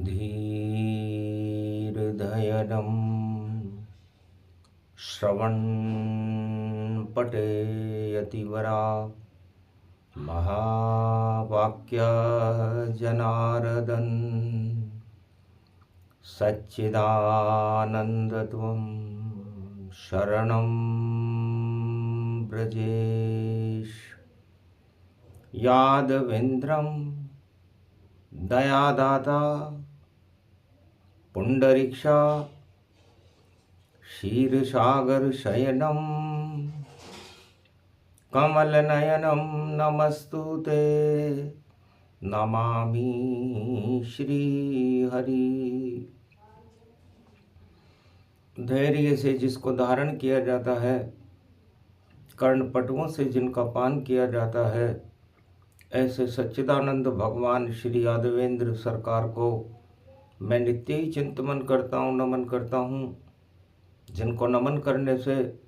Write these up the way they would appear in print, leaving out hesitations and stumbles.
धीर्धयनं श्रवणपठेयतिवरा महावाक्य जनार्दन सच्चिदानन्दत्वं शरणं ब्रजेश यादवेन्द्रं दयादाता पुंडरीक्षा क्षीरसागर शयनं कमलनयनं नमस्तुते नमामि श्रीहरि। धैर्य से जिसको धारण किया जाता है, कर्णपटुओं से जिनका पान किया जाता है, ऐसे सच्चिदानंद भगवान श्री यादवेंद्र सरकार को मैं नित्य ही चिंतन करता हूँ, नमन करता हूँ। जिनको नमन करने से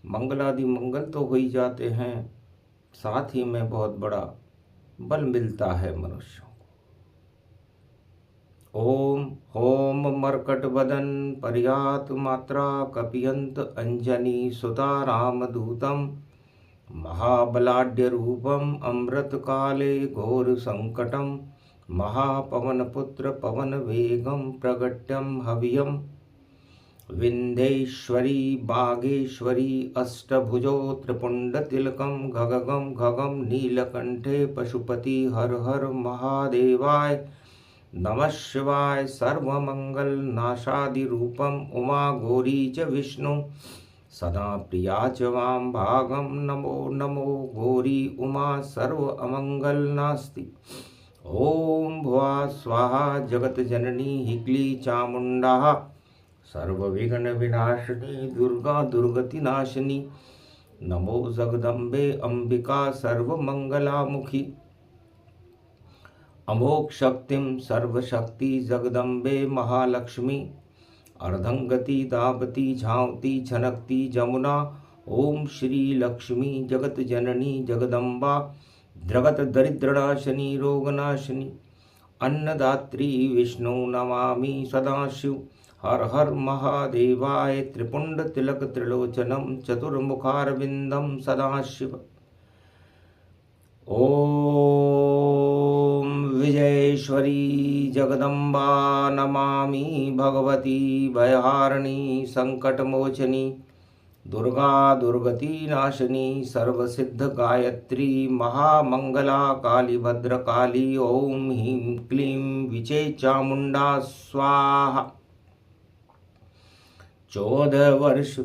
मंगलादि मंगल तो हो ही जाते हैं, साथ ही में बहुत बड़ा बल मिलता है मनुष्यों को। ओम होम मरकट वदन पर्यात मात्रा कपियंत अंजनी सुता रामदूतम महाबलाढ्य रूपम अमृत काले घोर संकटम महापवन पुत्र पवन वेगम प्रगट्यम हवियम विंध्येश्वरी बागेश्वरी अष्टभुजो त्रिपुंड तिलकम गगगम गगम नीलकंठे पशुपति हर हर महादेवाय नमः शिवाय सर्वमंगल नाशादि रूपम उमा गौरी च विष्णु सदा प्रिया च वाम भागम नमो नमो गौरी उमा सर्व अमंगल नास्ति। ओम भुवा स्वाहा जगत जननी हिक्ली चामुंडा सर्वविघ्न विनाशिनी दुर्गा दुर्गति नाशिनी नमो जगदम्बे अंबिका सर्वमंगलामुखी अमोघ शक्तिं सर्वशक्ति जगदम्बे महालक्ष्मी अर्धंगति दावती झांवती छनकती जमुना ओम श्री लक्ष्मी जगत जननी जगदम्बा जगत दरिद्रनाशिनी रोगनाशिनी अन्नदात्री विष्णु नमामि सदाशिव हर हर महादेवाय त्रिपुंड तिलक त्रिलोचनम चतुर्मुखारविंदम सदाशिव। ओम विजयेश्वरी जगदम्बा नमामि भगवती भयहारिणी संकटमोचनी दुर्गा दुर्गति नाशिनी सर्वसिद्ध गायत्री महामंगला काली भद्रकाली ओम ह्रीं क्लीं विचे चामुंडा स्वाहा। 14 वर्ष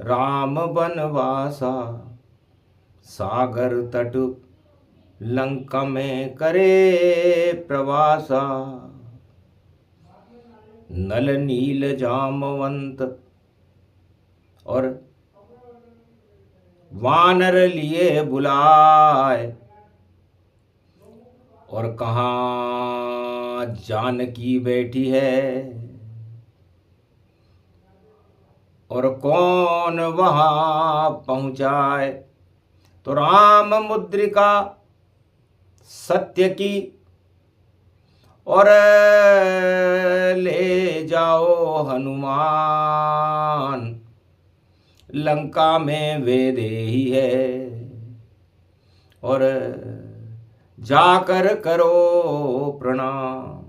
राम बनवासा सागर तट लंका में करे प्रवासा नल नील जामवंत और वानर लिए बुलाए और कहाँ जानकी बैठी है और कौन वहां पहुंचाए। तो राम मुद्रिका सत्य की और ले जाओ हनुमान लंका में वेदेही है और जाकर करो प्रणाम।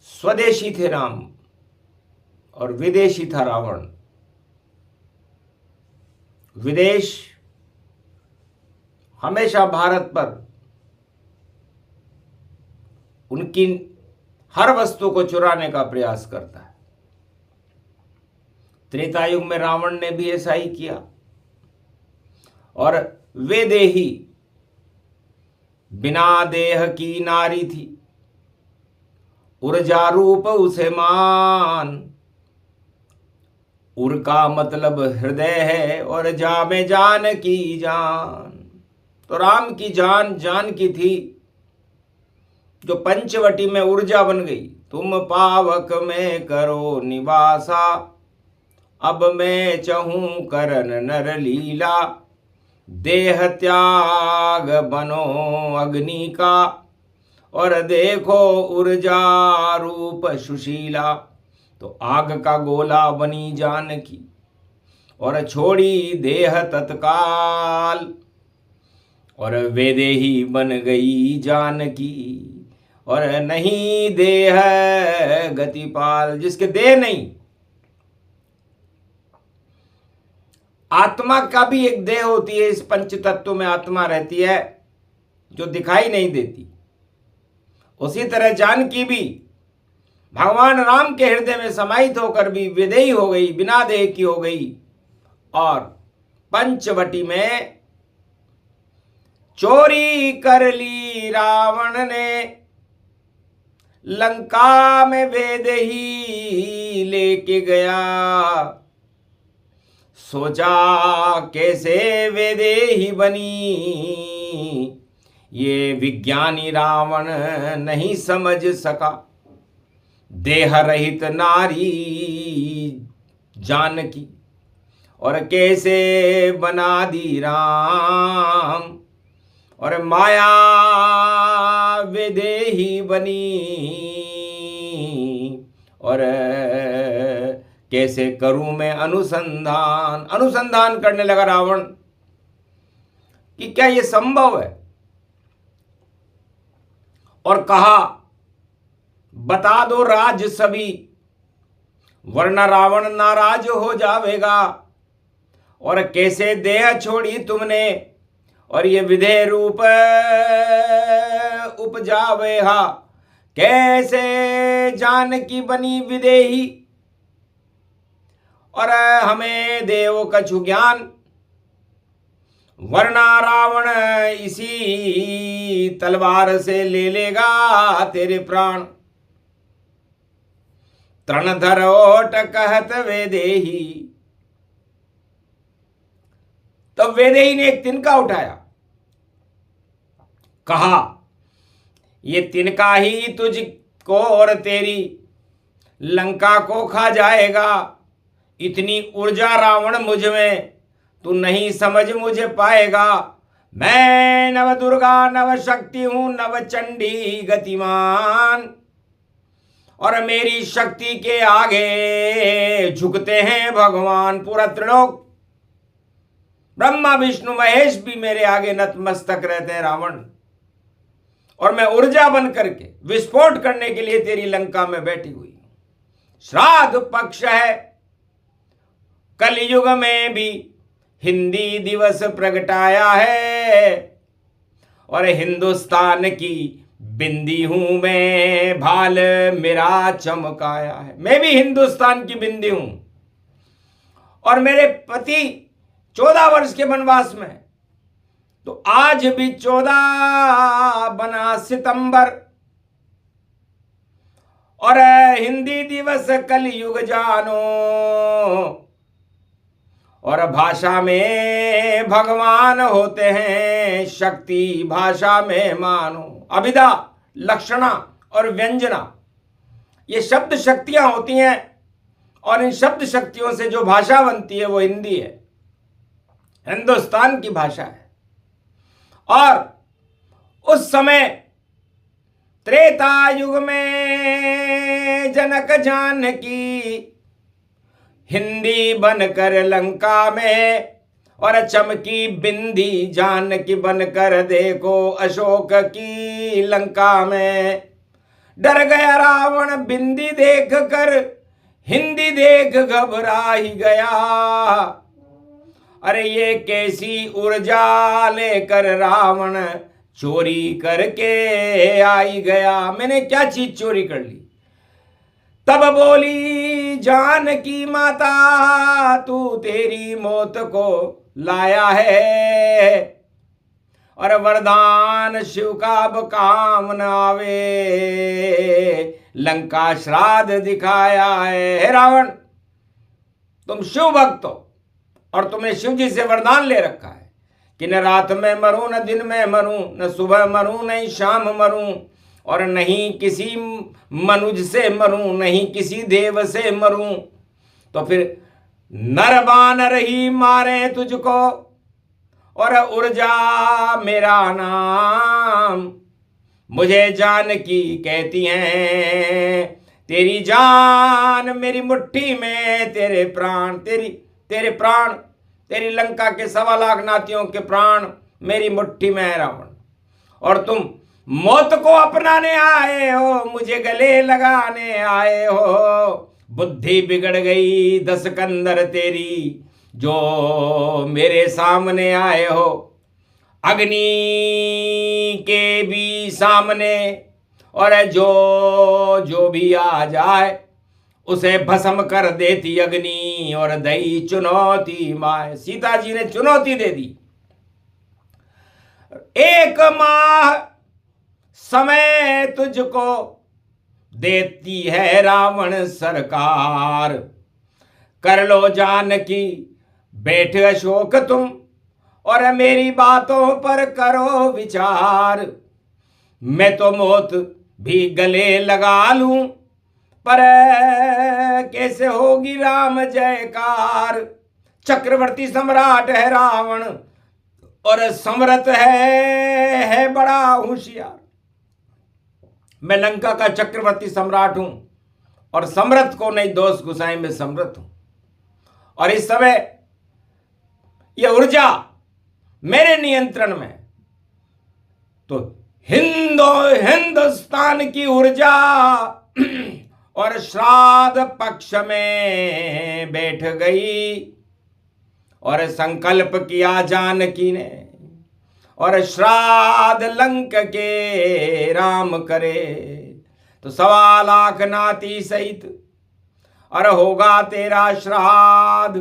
स्वदेशी थे राम और विदेशी था रावण। विदेश हमेशा भारत पर उनकी हर वस्तु को चुराने का प्रयास करता है। त्रेता युग में रावण ने भी ऐसा ही किया और वेदेही बिना देह की नारी थी, उर्जा रूप उसे मान। उर का मतलब हृदय है और जा में जान की जान। तो राम की जान जान की थी जो पंचवटी में ऊर्जा बन गई। तुम पावक में करो निवासा अब मैं चहूं करन नर लीला। देह त्याग बनो अग्नि का, और देखो ऊर्जा रूप सुशीला। तो आग का गोला बनी जानकी, और छोड़ी देह तत्काल, और वेदेही बन गई जानकी, और नहीं देह गतिपाल। जिसके देह नहीं, आत्मा का भी एक देह होती है, इस पंच तत्व में आत्मा रहती है जो दिखाई नहीं देती। उसी तरह जानकी भी भगवान राम के हृदय में समाहित होकर भी विदेही हो गई, बिना देह की हो गई, और पंचवटी में चोरी कर ली रावण ने, लंका में वेदेही लेके गया। सोचा कैसे वेदेही बनी, ये विज्ञानी रावण नहीं समझ सका। देह रहित नारी जानकी, और कैसे बना दी राम, और माया वेदेही बनी, और कैसे करूं मैं अनुसंधान करने लगा रावण कि क्या ये संभव है। और कहा बता दो राज सभी, वरना रावण नाराज हो जावेगा। और कैसे देह छोड़ी तुमने, और ये विधेय रूप उपजावे हा, कैसे जानकी बनी विदेही, और हमें देव कछु ज्ञान, वरना रावण इसी तलवार से ले लेगा तेरे प्राण। तृणधर ओट कहत वेदेही, तब वेदेही ने एक तिनका उठाया, कहा ये तिनका ही तुझको और तेरी लंका को खा जाएगा। इतनी ऊर्जा रावण मुझ में तू नहीं समझ मुझे पाएगा। मैं नव दुर्गा नव शक्ति हूं, नव चंडी गतिमान, और मेरी शक्ति के आगे झुकते हैं भगवान। पूरा त्रिलोक ब्रह्मा विष्णु महेश भी मेरे आगे नतमस्तक रहते हैं रावण। और मैं ऊर्जा बन करके विस्फोट करने के लिए तेरी लंका में बैठी हुई हूं। श्राद्ध पक्ष है, कलयुग में भी हिंदी दिवस प्रगटाया है, और हिंदुस्तान की बिंदी हूं मैं, भाल मेरा चमकाया है। मैं भी हिंदुस्तान की बिंदी हूं, और मेरे पति 14 वर्ष के वनवास में, तो आज भी 14 बना सितंबर, और हिंदी दिवस कलयुग जानो, और भाषा में भगवान होते हैं, शक्ति भाषा में मानो। अभिधा, लक्षणा और व्यंजना, ये शब्द शक्तियां होती हैं, और इन शब्द शक्तियों से जो भाषा बनती है वो हिंदी है, हिंदुस्तान की भाषा है। और उस समय त्रेता युग में जनक जानकी हिंदी बनकर लंका में, और चमकी बिंदी जानकी बनकर देखो अशोक की लंका में। डर गया रावण बिंदी देख कर, हिंदी देख घबरा ही गया। अरे ये कैसी ऊर्जा लेकर रावण चोरी करके आई गया, मैंने क्या चीज चोरी कर ली। तब बोली जानकी माता, तू तेरी मौत को लाया है, और वरदान शिव का अब काम न आवे, लंका श्राद्ध दिखाया है। हे रावण, तुम शिव भक्त हो, और तुमने शिव जी से वरदान ले रखा है कि न रात में मरूं, न दिन में मरूं, न सुबह मरूं, नहीं शाम मरूं, और नहीं किसी मनुज से मरूं, नहीं किसी देव से मरूं। तो फिर नर बानर ही मारे तुझको, और ऊर्जा मेरा नाम। मुझे जानकी कहती हैं, तेरी जान मेरी मुट्ठी में, तेरे प्राण तेरे प्राण, तेरी लंका के 1.25 लाख नातियों के प्राण मेरी मुट्ठी में है रावण। और तुम मौत को अपनाने आए हो, मुझे गले लगाने आए हो। बुद्धि बिगड़ गई 10 कंदर तेरी, जो मेरे सामने आए हो। अग्नि के भी सामने, और जो भी आ जाए उसे भस्म कर देती अग्नि, और दई चुनौती माए। सीता जी ने चुनौती दे दी। 1 माह समय तुझको देती है रावण सरकार। कर लो जानकी बैठ अशोक तुम, और मेरी बातों पर करो विचार। मैं तो मौत भी गले लगा लूं, पर कैसे होगी राम जयकार। चक्रवर्ती सम्राट है रावण, और समर्थ है बड़ा होशियार। मैं लंका का चक्रवर्ती सम्राट हूं, और समर्थ को नहीं दोष गुसाई में समर्थ हूं। और इस समय यह ऊर्जा मेरे नियंत्रण में। तो हिंदुस्तान की ऊर्जा और श्राद्ध पक्ष में बैठ गई, और संकल्प किया जानकी ने, और श्राद्ध लंक के राम करे। तो 1.25 लाख नाती सहित और होगा तेरा श्राद्ध।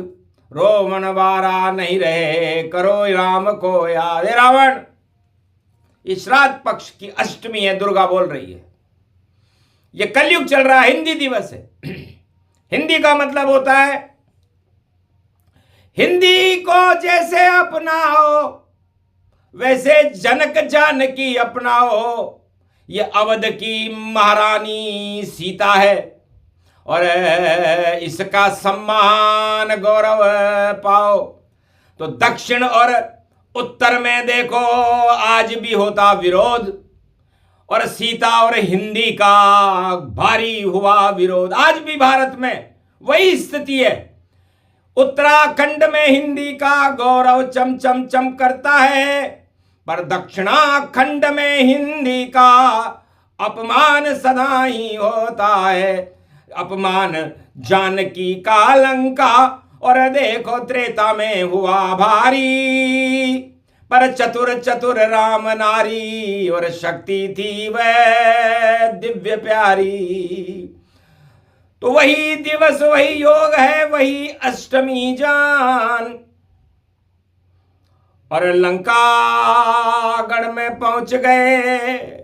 रोमन वारा नहीं रहे, करो राम को याद। रावण, इस श्राद्ध पक्ष की अष्टमी है, दुर्गा बोल रही है। ये कलयुग चल रहा है, हिंदी दिवस है। हिंदी का मतलब होता है, हिंदी को जैसे अपनाओ वैसे जनक जानकी अपनाओ। ये अवध की महारानी सीता है, और इसका सम्मान गौरव पाओ। तो दक्षिण और उत्तर में देखो आज भी होता विरोध, और सीता और हिंदी का भारी हुआ विरोध। आज भी भारत में वही स्थिति है। उत्तराखंड में हिंदी का गौरव चम चम चम करता है, पर दक्षिणाखंड में हिंदी का अपमान सदा ही होता है। अपमान जानकी का लंका, और देखो त्रेता में हुआ भारी। पर चतुर चतुर राम नारी, और शक्ति थी वह दिव्य प्यारी। तो वही दिवस वही योग है, वही अष्टमी जान। और लंका गढ़ में पहुंच गए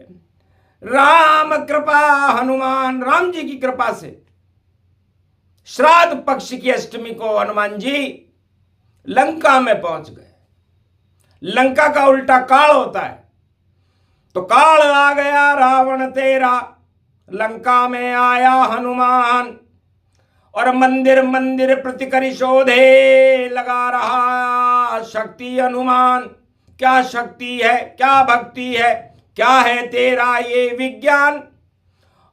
राम कृपा हनुमान। राम जी की कृपा से श्राद्ध पक्ष की अष्टमी को हनुमान जी लंका में पहुंच गए। लंका का उल्टा काल होता है, तो काल आ गया रावण तेरा, लंका में आया हनुमान। और मंदिर मंदिर प्रतिकर शोधे लगा रहा शक्ति हनुमान। क्या शक्ति है, क्या भक्ति है, क्या है तेरा ये विज्ञान।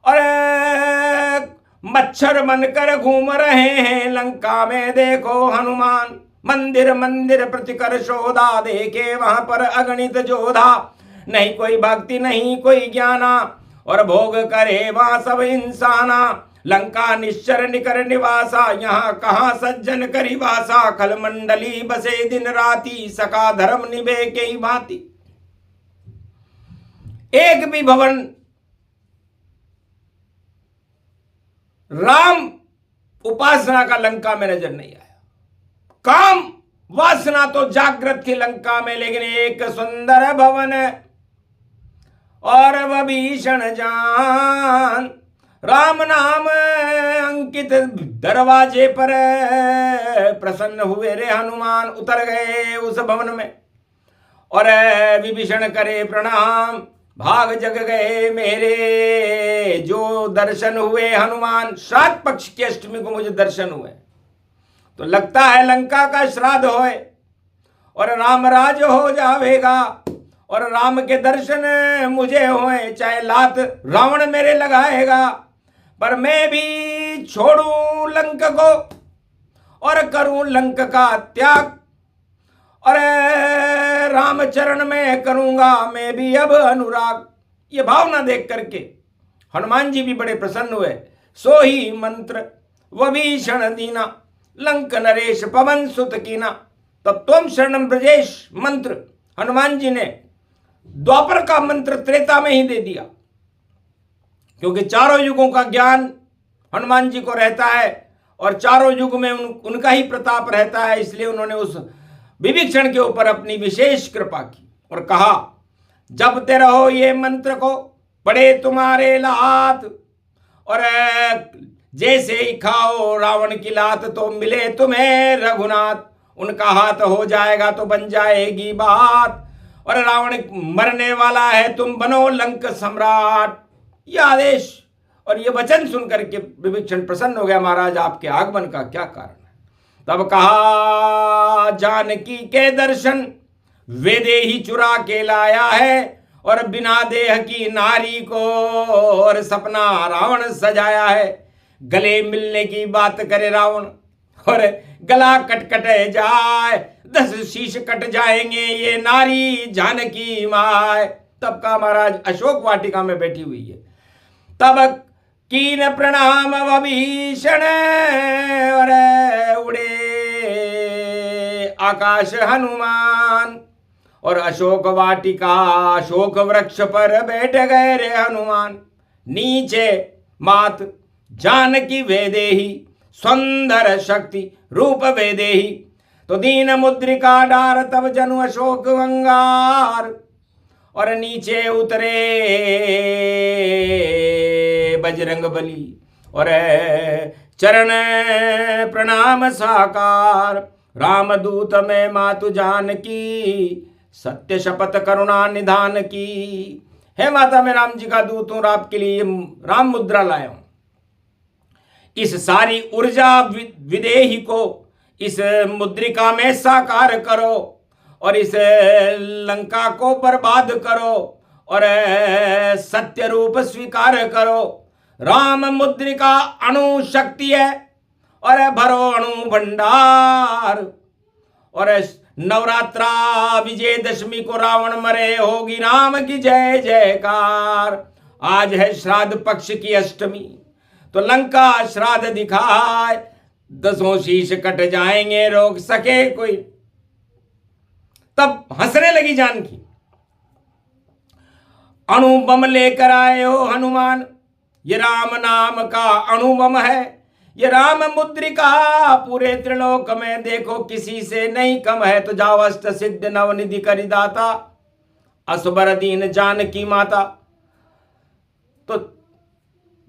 और मच्छर बनकर घूम रहे हैं लंका में देखो हनुमान। मंदिर मंदिर प्रतिकर शोधा, देखे वहां पर अगणित जोधा। नहीं कोई भक्ति नहीं कोई ज्ञाना, और भोग करे वहां सब इंसाना। लंका निश्चर निकर निवासा, यहाँ कहाँ सज्जन करी वासा। खल मंडली बसे दिन राती, सका धर्म निभे के ही भांति। एक भी भवन राम उपासना का लंका में नजर नहीं आया। काम वासना तो जागृत थी लंका में, लेकिन एक सुंदर भवन और वह भीषण जान। राम नाम अंकित दरवाजे पर प्रसन्न हुए रे हनुमान। उतर गए उस भवन में, और विभीषण करे प्रणाम। भाग जग गए मेरे जो दर्शन हुए हनुमान। श्राद्ध पक्ष की अष्टमी को मुझे दर्शन हुए, तो लगता है लंका का श्राद्ध होए। और राम राज हो जावेगा, और राम के दर्शन मुझे होए चाहे लात रावण मेरे लगाएगा, पर मैं भी छोड़ूं लंक को और करूं लंक का त्याग, और रामचरण में करूंगा मैं भी अब अनुराग। ये भावना देख करके हनुमान जी भी बड़े प्रसन्न हुए। सो ही मंत्र वभीषण दीना, लंक नरेश पवन सुत कीना। तब त्वम शरणम ब्रजेश मंत्र हनुमान जी ने द्वापर का मंत्र त्रेता में ही दे दिया, क्योंकि चारों युगों का ज्ञान हनुमान जी को रहता है और चारों युग में उनका ही प्रताप रहता है। इसलिए उन्होंने उस विभीषण के ऊपर अपनी विशेष कृपा की और कहा, जपते रहो ये मंत्र को पड़े तुम्हारे लात, और जैसे ही खाओ रावण की लात तो मिले तुम्हें रघुनाथ। उनका हाथ हो जाएगा तो बन जाएगी बात, और रावण मरने वाला है तुम बनो लंक सम्राट। यह आदेश और ये वचन सुनकर के विभीषण प्रसन्न हो गया, महाराज आपके आगमन का क्या कारण है। तब कहा, जानकी के दर्शन वेदे ही चुरा के लाया है, और बिना देह की नारी को और सपना रावण सजाया है। गले मिलने की बात करे रावण, और गला कट जाए, 10 शीश कट जाएंगे ये नारी जानकी माय। तब का महाराज अशोक वाटिका में बैठी हुई है। तब कीन प्रणाम विभीषण, और उड़े आकाश हनुमान, और अशोक वाटिका अशोक वृक्ष पर बैठ गए रे हनुमान। नीचे मात जानकी वेदेही, सुंदर शक्ति रूप वेदेही। तो दीन मुद्रिका डार तब जनु अशोक अंगार, और नीचे उतरे बजरंग बली, और चरण प्रणाम साकार। रामदूत में मातु जानकी, सत्य शपथ करुणा निधान की। हे माता, मैं राम जी का दूत हूं, आपके लिए राम मुद्रा लाया हूं। इस सारी ऊर्जा विदेही को इस मुद्रिका में साकार करो, और इस लंका को बर्बाद करो, और सत्य रूप स्वीकार करो। राम मुद्रिका अणु शक्ति है, और भरो अणु भंडार। और नवरात्रा विजयदशमी को रावण मरे, होगी राम की जय जयकार। आज है श्राद्ध पक्ष की अष्टमी, तो लंका श्राद्ध दिखाए, 10 शीश कट जाएंगे रोक सके कोई। तब हंसने लगी जानकी। अणुबम लेकर आए हो हनुमान, ये राम नाम का अणुबम है। ये राम मुद्रिका पूरे त्रिलोक में देखो किसी से नहीं कम है। तो जाओ अष्ट सिद्ध नवनिधि करिदाता, असबर दीन जानकी माता। तो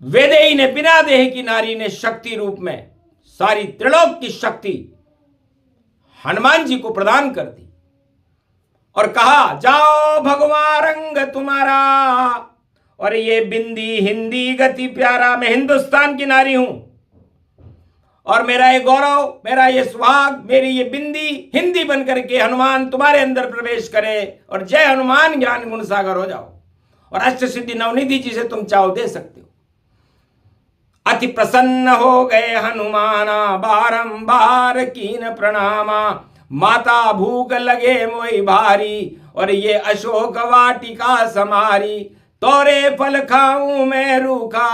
वेदेही ने बिना देह की नारी ने शक्ति रूप में सारी त्रिलोक की शक्ति हनुमान जी को प्रदान कर दी, और कहा, जाओ भगवान रंग तुम्हारा। और ये बिंदी हिंदी गति प्यारा, मैं हिंदुस्तान की नारी हूं, और मेरा ये गौरव, मेरा ये सुहाग, मेरी ये बिंदी हिंदी बन करके हनुमान तुम्हारे अंदर प्रवेश करे, और जय हनुमान ज्ञान गुण सागर हो जाओ, और अष्ट सिद्धि नवनिधि जिसे तुम चाहो दे सकते हो। अति प्रसन्न हो गए हनुमाना, बारंबार कीन प्रणामा। माता भूख लगे मोई भारी, और ये अशोक वाटिका समारी। तोरे फल खाऊं मैं रूखा।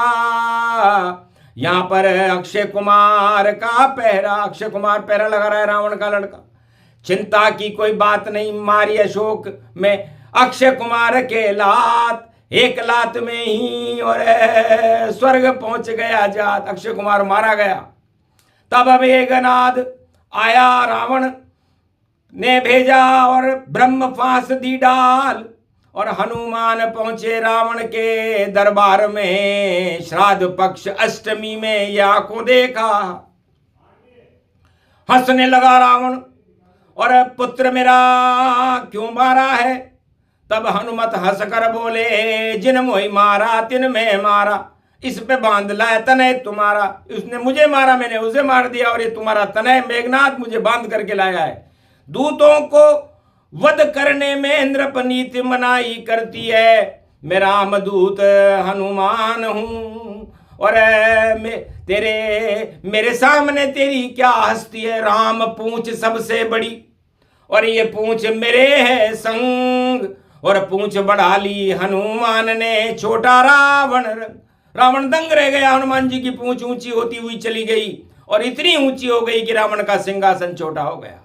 यहां पर अक्षय कुमार का पहरा, अक्षय कुमार पहरा लगा रहा है रावण का लड़का। चिंता की कोई बात नहीं, मारी अशोक में अक्षय कुमार के लात, एक लात में ही और स्वर्ग पहुंच गया जात। अक्षय कुमार मारा गया। तब मेघनाद आया, रावण ने भेजा और ब्रह्म फांस दी डाल, और हनुमान पहुंचे रावण के दरबार में। श्राद्ध पक्ष अष्टमी में या को देखा, हंसने लगा रावण, और पुत्र मेरा क्यों मारा है। तब हनुमत हंसकर बोले, जिन मोहि मारा तिन में मारा, इस पे बांध लाए तनय तुम्हारा। उसने मुझे मारा, मैंने उसे मार दिया, और ये तुम्हारा तनय मेघनाथ मुझे बांध करके लाया है। दूतों को वध करने में इंद्रपनीत मनाही करती है। मैं रामदूत हनुमान हूं और मेरे सामने तेरी क्या हस्ती है। राम पूंछ सबसे बड़ी और ये पूंछ मेरे है संग, और पूंछ बढ़ा ली हनुमान ने छोटा रावण दंग रह गया। हनुमान जी की पूंछ ऊंची होती हुई चली गई और इतनी ऊंची हो गई कि रावण का सिंहासन छोटा हो गया।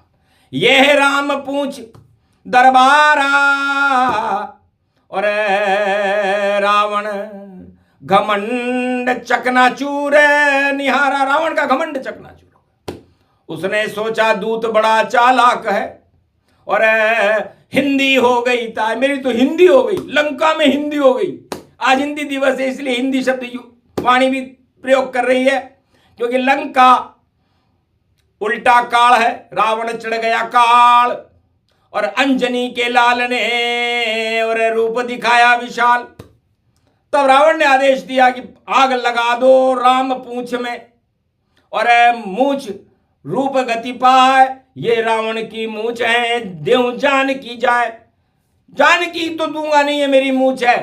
यह है राम पूंछ दरबारा और रावण घमंड चकनाचूर निहारा। रावण का घमंड चकनाचूर। उसने सोचा दूत बड़ा चालाक है और हिंदी हो गई था। मेरी तो हिंदी हो गई, लंका में हिंदी हो गई। आज हिंदी दिवस है इसलिए हिंदी शब्द वाणी भी प्रयोग कर रही है, क्योंकि लंका उल्टा काल है। रावण चढ़ गया काल और अंजनी के लाल ने और रूप दिखाया विशाल। तब रावण ने आदेश दिया कि आग लगा दो राम पूंछ में और मूंछ रूप गति पाए। ये रावण की मूंछ है, देव जान की जाए। जान की तो दूंगा नहीं, ये मेरी मूंछ है,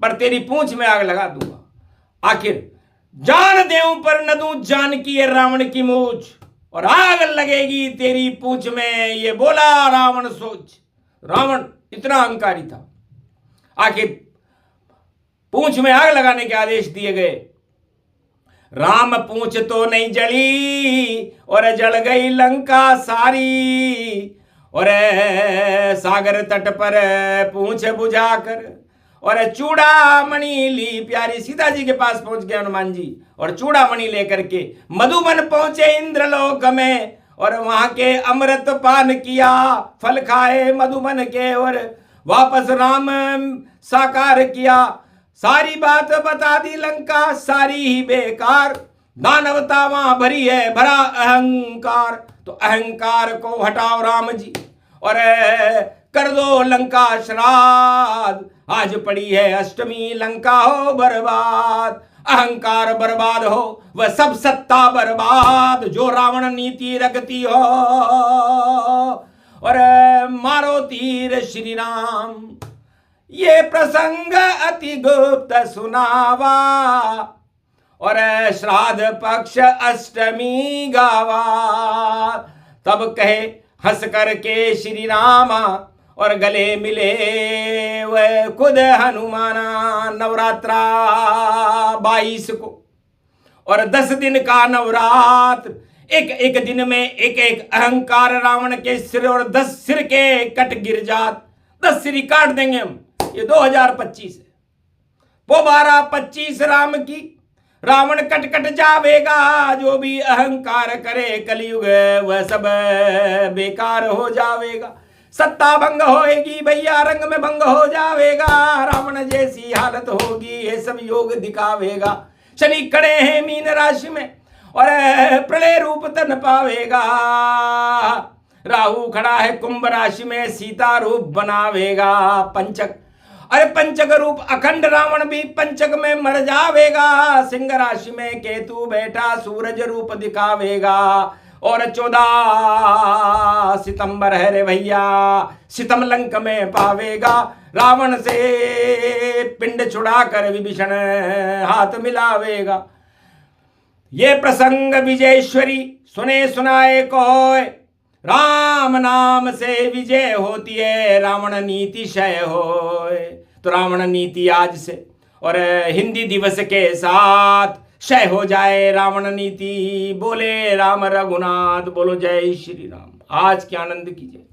पर तेरी पूंछ में आग लगा दूंगा। आखिर जान देव पर न दूं, जान की है रावण की मूंछ और आग लगेगी तेरी पूंछ में, ये बोला रावण सोच। रावण इतना अहंकारी था। आखिर पूंछ में आग लगाने के आदेश दिए गए। राम पूंछ तो नहीं जली और जल गई लंका सारी, और सागर तट पर पूंछ बुझाकर और चूड़ामणि ली प्यारी। सीता जी के पास पहुंच गए हनुमान जी और चूड़ामणि लेकर के मधुबन पहुंचे इंद्रलोक में और वहां के अमृत पान किया, फल खाए मधुबन के और वापस राम साकार किया। सारी बात बता दी लंका सारी ही बेकार, दानवता वहां भरी है भरा अहंकार। तो अहंकार को हटाओ राम जी और कर दो लंका श्राद्ध। आज पड़ी है अष्टमी, लंका हो बर्बाद। अहंकार बर्बाद हो वह सब सत्ता बर्बाद, जो रावण नीति रखती हो और मारो तीर श्री राम। ये प्रसंग अति गुप्त सुनावा और श्राद्ध पक्ष अष्टमी गावा। तब कहे हंस करके श्री रामा और गले मिले वह खुद हनुमाना। नवरात्रा 22 को और 10 दिन का नवरात्र, एक एक दिन में एक एक अहंकार रावण के सिर और 10 सिर के कट गिर जात। 10 सिर काट देंगे हम। ये 2025 है। वो 12-25 राम की रावण कट कट जावेगा। जो भी अहंकार करे कलयुग वह सब बेकार हो जावेगा। सत्ता भंग होएगी भैया, रंग में भंग हो जावेगा। रावण जैसी हालत होगी, ये सब योग दिखावेगा। शनि खड़े हैं मीन राशि में और प्रलय रूप तन पावेगा। राहु खड़ा है कुंभ राशि में, सीता रूप बनावेगा। पंचक अरे पंचक रूप अखंड रावण भी पंचक में मर जावेगा। सिंह राशि में केतु बैठा सूरज रूप दिखावेगा। और 14 सितंबर है रे भैया, सितम लंक में पावेगा। रावण से पिंड छुड़ा कर विभीषण हाथ मिलावेगा। ये प्रसंग विजयेश्वरी सुने सुनाए कोय। राम नाम से विजय होती है, रावण नीति क्षय होए। तो रावण नीति आज से और हिंदी दिवस के साथ क्षय हो जाए रावण नीति। बोले राम रघुनाथ, बोलो जय श्री राम। आज के आनंद कीजिए।